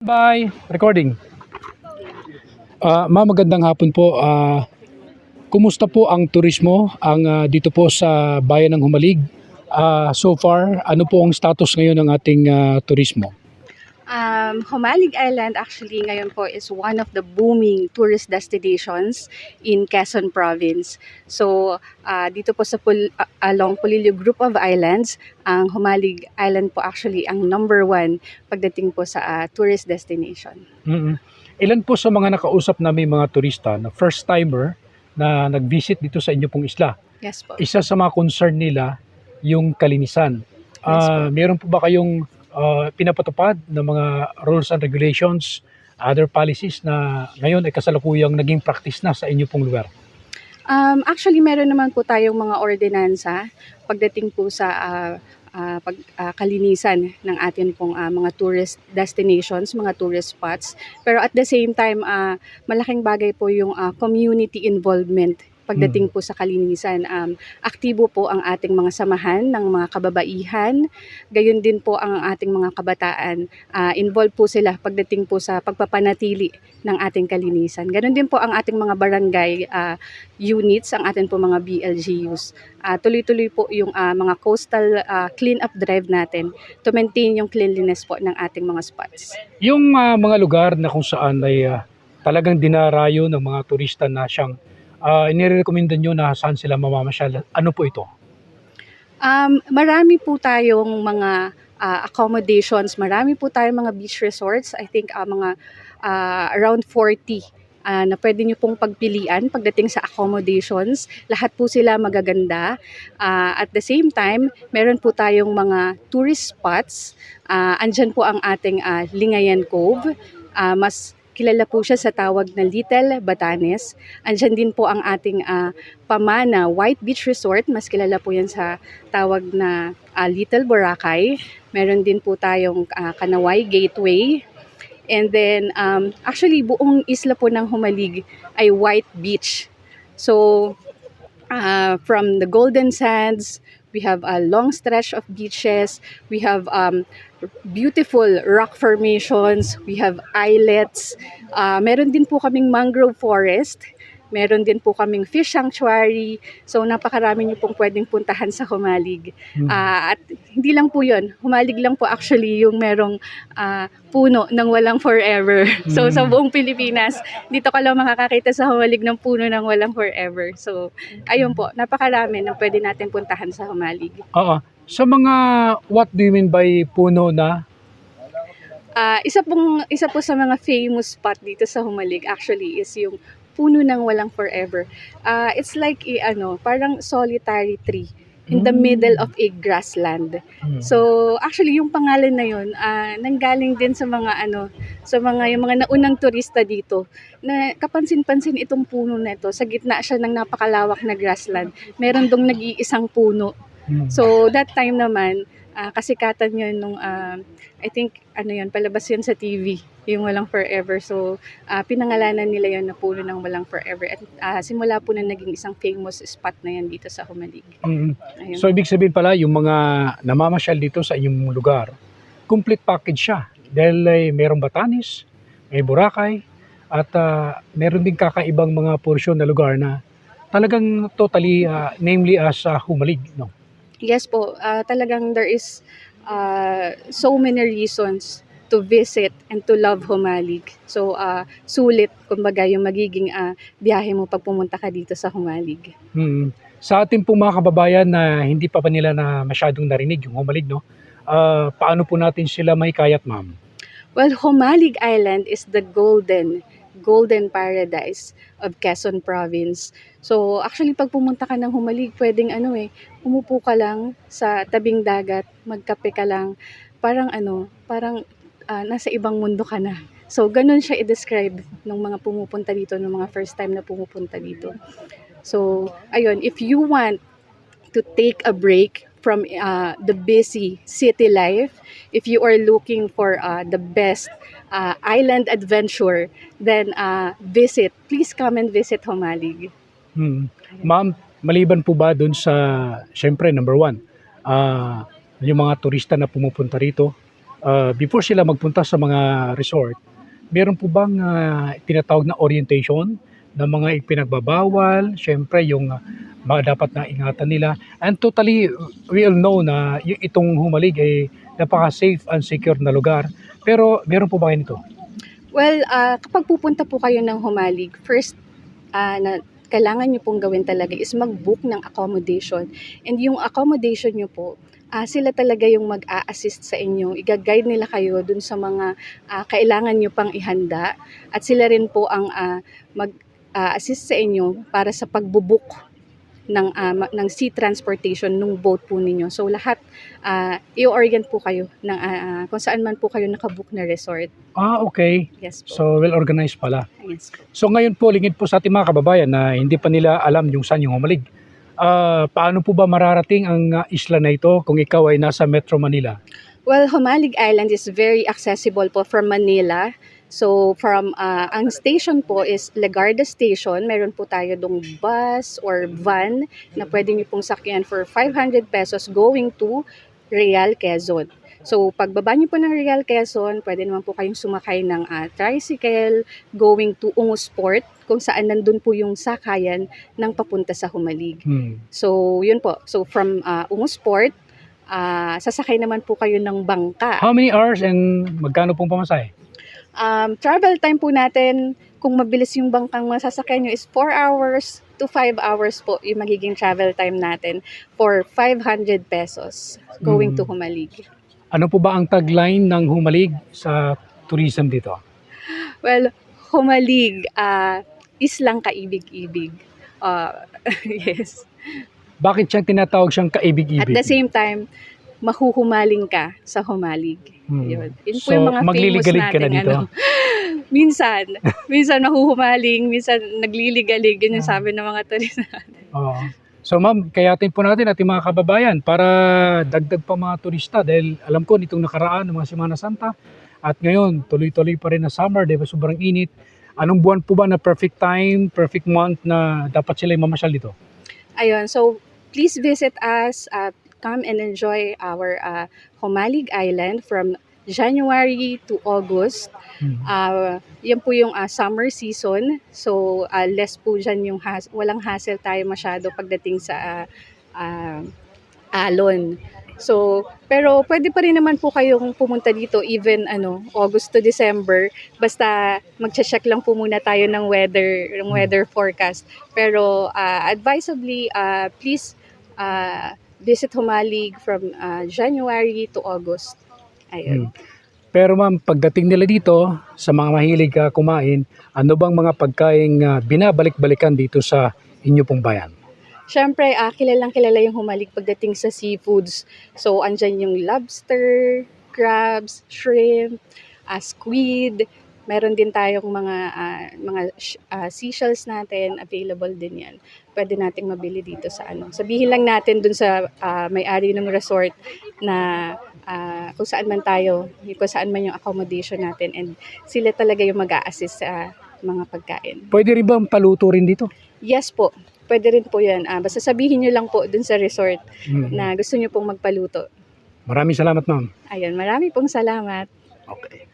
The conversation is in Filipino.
Bye! Recording. Ma'am, magandang hapon po. Kumusta po ang turismo dito po sa bayan ng Humalig? So far, ano po ang status ngayon ng ating turismo? Humalig Island actually ngayon po is one of the booming tourist destinations in Quezon Province. So, dito po sa along Polillo Group of Islands, ang Humalig Island po actually ang number one pagdating po sa tourist destination. Mm-mm. Ilan po sa mga nakausap namin mga turista na first timer na nag-visit dito sa inyo pong isla? Yes po. Isa sa mga concern nila yung kalinisan. Yes po. Meron po ba kayong pinapatupad ng mga rules and regulations, other policies na ngayon ay kasalukuyang naging practice na sa inyo pong lugar? Actually, meron naman po tayong mga ordinansa pagdating po sa kalinisan ng atin pong mga tourist destinations, mga tourist spots. Pero at the same time, malaking bagay po yung community involvement pagdating po sa kalinisan. Aktibo po ang ating mga samahan ng mga kababaihan, gayon din po ang ating mga kabataan. Involved po sila pagdating po sa pagpapanatili ng ating kalinisan. Ganon din po ang ating mga barangay units, ang ating po mga BLGUs. Tuloy-tuloy po yung mga coastal clean-up drive natin to maintain yung cleanliness po ng ating mga spots. Yung mga lugar na kung saan ay talagang dinarayo ng mga turista na siyang inirekomenda nyo na saan sila mamamasyal, ano po ito? Marami po tayong mga accommodations, marami po tayong mga beach resorts. I think mga around 40 na pwede nyo pong pagpilian pagdating sa accommodations. Lahat po sila magaganda. At the same time, meron po tayong mga tourist spots. Andyan po ang ating Lingayen Cove. Mas kilala po siya sa tawag na Little Batanes. Andyan din po ang ating Pamana White Beach Resort. Mas kilala po yan sa tawag na Little Boracay. Meron din po tayong Kanaway Gateway. And then, actually, buong isla po ng Humalig ay white beach. So, from the Golden Sands, we have a long stretch of beaches. We have beautiful rock formations. We have islets. Meron din po kaming mangrove forest. Meron din po kaming fish sanctuary. So, napakarami niyo pong pwedeng puntahan sa Humalig. At hindi lang po yun. Humalig lang po actually yung merong puno ng walang forever. So, sa buong Pilipinas, dito ka lang makakakita sa Humalig ng puno ng walang forever. So, ayun po. Napakarami na pwede natin puntahan sa Humalig. Oo. Sa mga, what do you mean by puno na? Isa po sa mga famous spot dito sa Humalig actually is yung puno ng walang forever. It's like parang solitary tree in the middle of a grassland. So actually yung pangalan na yun nanggaling din sa mga yung mga naunang turista dito na kapansin-pansin itong puno na ito. Sa gitna siya ng napakalawak na grassland. Meron dong nag-iisang puno. So that time naman kasikatan yun nung I think palabas yun sa TV, yung walang forever. So pinangalanan nila yun na puno ng walang forever. At simula po na naging isang famous spot na yan dito sa Humalig. So ibig sabihin pala yung mga namamasyal dito sa inyong lugar, complete package siya. Dahil mayroong Batanes, may Boracay, at meron din kakaibang mga porsyon na lugar na talagang totally, namely as Humalig, no? Yes po, talagang there is so many reasons to visit and to love Humalig. So, sulit, kumbaga, yung magiging biyahe mo pag pumunta ka dito sa Humalig. Sa ating pong mga kababayan na hindi pa nila na masyadong narinig yung Humalig, no? Paano po natin sila mahikayat, ma'am? Well, Humalig Island is the golden paradise of Quezon Province. So, actually, pag pumunta ka ng Humalig, pwedeng umupo ka lang sa tabing dagat, magkape ka lang, parang nasa ibang mundo ka na. So, ganun siya i-describe ng mga pumupunta dito, ng mga first time na pumupunta dito. So, ayun, if you want to take a break from the busy city life, if you are looking for the best island adventure, then please come and visit Humalig. Ma'am, maliban po ba dun sa, syempre number one, yung mga turista na pumupunta rito, before sila magpunta sa mga resort, meron po bang tinatawag na orientation ng mga ipinagbabawal, siyempre yung mga dapat na ingatan nila. And totally, we all know na itong Humalig ay napaka-safe and secure na lugar. Pero meron po ba kayo nito? Well, kapag pupunta po kayo ng Humalig, first na kailangan nyo pong gawin talaga is mag-book ng accommodation. And yung accommodation nyo po, sila talaga yung mag-a-assist sa inyo. Iga-guide nila kayo dun sa mga kailangan nyo pang ihanda. At sila rin po ang mag-assist sa inyo para sa pagbubook ng sea transportation ng boat po ninyo. So lahat, i-orient po kayo ng, kung saan man po kayo nakabook na resort. Okay. Yes po. So, well organized pala. Yes po. So ngayon po, lingid po sa ating mga kababayan na hindi pa nila alam yung saan yung Humalig. Paano po ba mararating ang isla na ito kung ikaw ay nasa Metro Manila? Well, Humalig Island is very accessible po from Manila. So from ang station po is Legarda Station. Meron po tayo dong bus or van na pwede niyo pong sakyan for 500 pesos going to Real Quezon. So pagbaba niyo po ng Real Quezon, pwede naman po kayong sumakay ng tricycle going to Ungus Port kung saan nandun po yung sakayan ng papunta sa Humalig. So yun po. So from Ungus Port, sasakay naman po kayo ng bangka. How many hours and magkano pong pamasahe? Travel time po natin, kung mabilis yung bangkang masasakyan nyo, is 4 hours to 5 hours po yung magiging travel time natin for 500 pesos going to Humalig. Ano po ba ang tagline ng Humalig sa tourism dito? Well, Humalig, islang kaibig-ibig. Yes. Bakit siyang tinatawag siyang kaibig-ibig? At the same time, mahuhumaling ka sa Humalig. Yun. Yun po So, yung mga famous magliligalig ka na nating dito? minsan mahuhumaling, minsan nagliligalig. Yun yung sabi ng mga turista. Oo. So ma'am, kayatin po natin ating mga kababayan para dagdag pa mga turista dahil alam ko nitong nakaraan ng mga Semana Santa at ngayon tuloy-tuloy pa rin na summer dahil sobrang init. Anong buwan po ba na perfect time, perfect month na dapat sila mamasyal dito? Ayun, so please visit us, come and enjoy our Humalig Island from January to August. Yan po yung summer season. So less po dyan yung walang hassle tayo masyado pagdating sa alon. So, pero pwede pa rin naman po kayong pumunta dito even August to December. Basta magche-check lang po muna tayo ng weather forecast. Pero advisably, please visit Humalig from January to August. Ayun. Pero ma'am, pagdating nila dito, sa mga mahilig kumain, ano bang mga pagkaing binabalik-balikan dito sa inyo pong bayan? Siyempre, kilalang kilala yung Humalig pagdating sa seafoods. So, andyan yung lobster, crabs, shrimp, squid. Meron din tayong mga seashells natin, available din yan. Pwede nating mabili dito sa Sabihin lang natin dun sa may-ari ng resort na kung saan man tayo, kung saan man yung accommodation natin, and sila talaga yung mag-a-assist sa mga pagkain. Pwede rin bang paluto rin dito? Yes po, pwede rin po yan. Basta sabihin nyo lang po dun sa resort na gusto nyo pong magpaluto. Maraming salamat ma'am. Ayun, marami pong salamat. Okay.